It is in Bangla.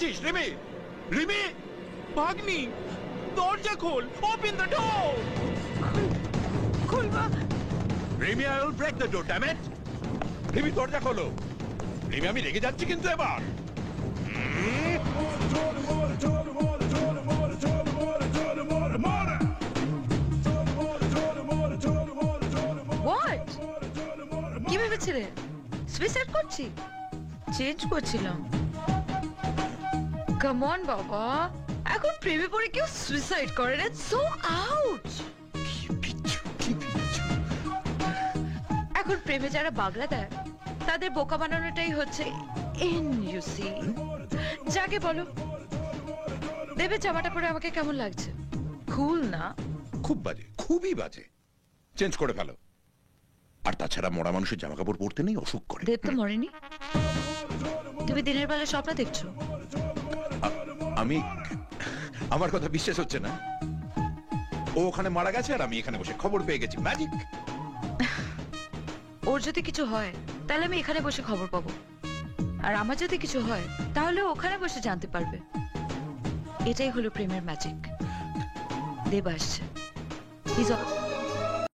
দেখছিস? রিমি, রিমি, ভাগ্নি, দরজা খোল, ওপেন দ্য ডোর। খুলবা। Rimi, I will break the door, damn it. Rimi, দরজা খোলো। রিমি, আমি রেগে যাচ্ছি কিন্তু এবার। হোয়াট? কি ভেবেছিলে সুইসাইড করছি? চেঞ্জ করছিলাম। কাম অন বাবা, এখন প্রেমে পড়ে কেউ সুইসাইড করে না। So out. এখন প্রেমে যারা বাগলা দেয় তাদের বোকা বানানোটাই হচ্ছে এনইউসি। যাকে বলো, দেবে জামাটা পরে আমাকে কেমন লাগছে? কুল না? খুব বাজে, খুবই বাজে। চেঞ্জ করে ফেলো। আর তাছাড়া মরা মানুষের জামা কাপড় পরতে নেই, অসুখ করে। দেব তো মরেনি। তুমি দিনের বেলা স্বপ্ন দেখছো? আমি, আমার কথা বিশ্বাস হচ্ছে না? ও ওখানে মারা গেছে আর আমি এখানে বসে খবর পেয়ে গেছি। ম্যাজিক। ওর যদি কিছু হয় তাহলে আমি এখানে বসে খবর পাবো, আর আমার যদি কিছু হয় তাহলে ওখানে বসে জানতে পারবে। এটাই হলো প্রেমের ম্যাজিক। দেব আসছে।